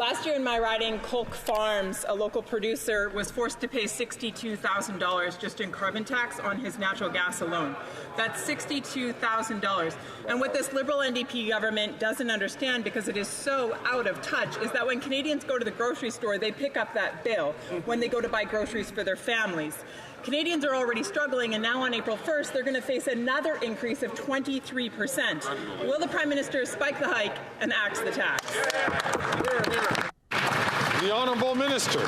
Last year in my riding, Colk Farms, a local producer, was forced to pay $62,000 just in carbon tax on his natural gas alone. That's $62,000. And what this Liberal NDP government doesn't understand, because it is so out of touch, is that when Canadians go to the grocery store, they pick up that bill when they go to buy groceries for their families. Canadians are already struggling, and now on April 1st, they're going to face another increase of 23%. Will the Prime Minister spike the hike and axe the tax? The Honourable Minister.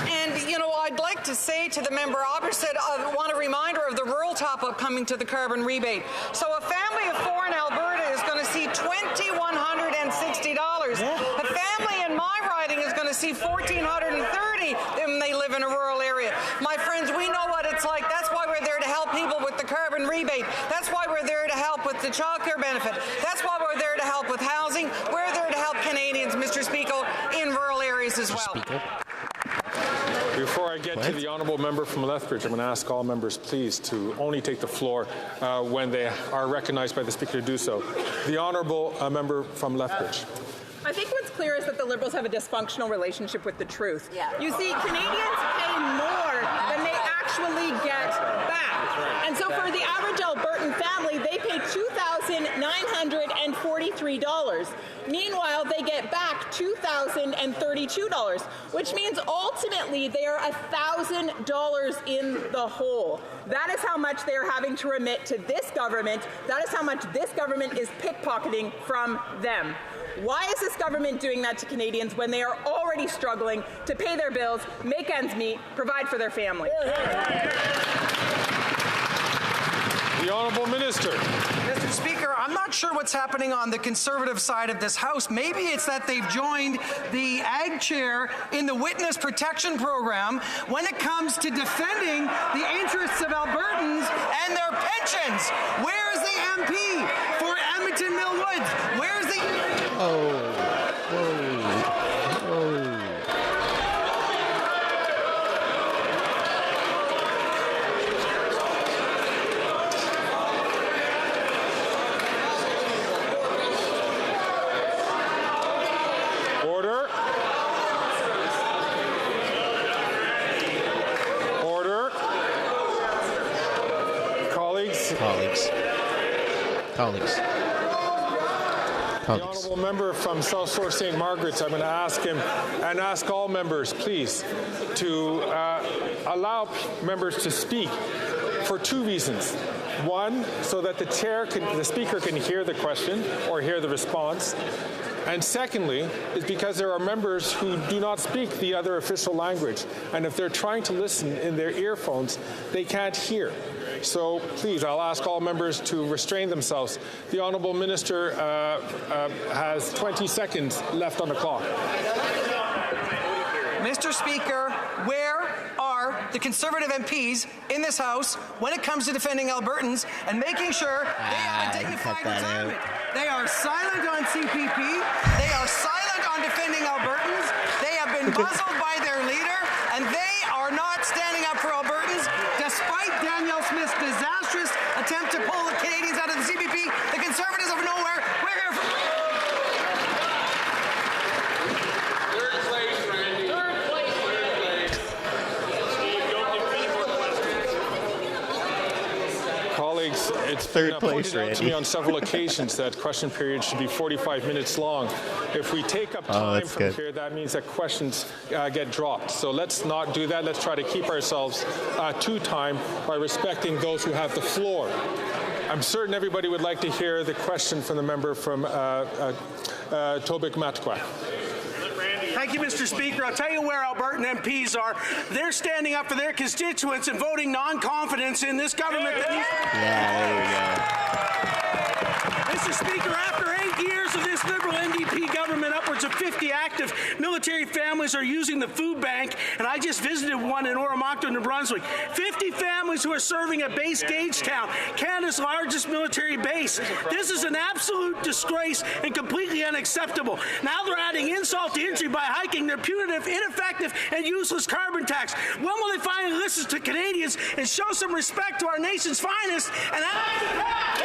And, you know, I'd like to say to the member opposite, I want a reminder of the rural top-up coming to the carbon rebate. So a family of four in Alberta is going to see $2,160. A family in my riding is going to see $1,430 when they live in a rural area. My friends, we know what it's like. That's why we're there to help people with the carbon rebate. That's why we're there to help with the childcare benefit. That's why we're there to help with housing. We're there to help Canadians, Mr. Speaker, in rural areas as well. Before I get to the honourable member from Lethbridge, I'm going to ask all members, please, to only take the floor when they are recognized by the Speaker to do so. The honourable member from Lethbridge. I think what's clear is that the Liberals have a dysfunctional relationship with the truth. You see, Canadians pay more than they actually get back. And so for the average Albertan family, they pay $2,943. Meanwhile, they get back $2,032, which means ultimately they are $1,000 in the hole. That is how much they are having to remit to this government. That is how much this government is pickpocketing from them. Why is this government doing that to Canadians when they are already struggling to pay their bills, make ends meet, provide for their family? The Honourable Minister. Mr. Speaker, I'm not sure what's happening on the Conservative side of this House. Maybe it's that they've joined the Ag Chair in the Witness Protection Program when it comes to defending the interests of Albertans and their pensions. Where's the MP for Edmonton Mill Woods? Where's the... Colleagues. The honourable member from South Shore St. Margaret's, I'm going to ask him and ask all members, please, to allow members to speak for two reasons. One, so that the Speaker can hear the question or hear the response. And secondly, is because there are members who do not speak the other official language. And if they're trying to listen in their earphones, they can't hear. So please, I'll ask all members to restrain themselves. The Honourable Minister has 20 seconds left on the clock. Mr. Speaker, where are the Conservative MPs in this House when it comes to defending Albertans and making sure they have a dignified retirement? They are silent on CPP. They are silent on defending Albertans. They have been muzzled by their leader, and they are not standing up for Albertans, despite Danielle Smith's disastrous attempt to pull the Canadians out of the CPP. The Conservatives of nowhere. We're here for... Colleagues, it's been pointed out to me on several occasions that question periods should be 45 minutes long. If we take up time from here, that means that questions get dropped. So let's not do that. Let's try to keep ourselves to time by respecting those who have the floor. I'm certain everybody would like to hear the question from the member from Tobic-Matquac. Thank you, Mr. Speaker. I'll tell you where Albertan MPs are. They're standing up for their constituents and voting non-confidence in this government. Mr. Speaker, after 8 years of this Liberal NDP government, upwards of 50 active military families are using the food bank, and I just visited one in Oromocto, New Brunswick. 50 families who are serving at Base Gagetown, Canada's largest military base. This is an absolute disgrace and completely unacceptable. Now they're adding insult to injury by hiking their punitive, ineffective, and useless carbon tax. When will they finally listen to Canadians and show some respect to our nation's finest and act?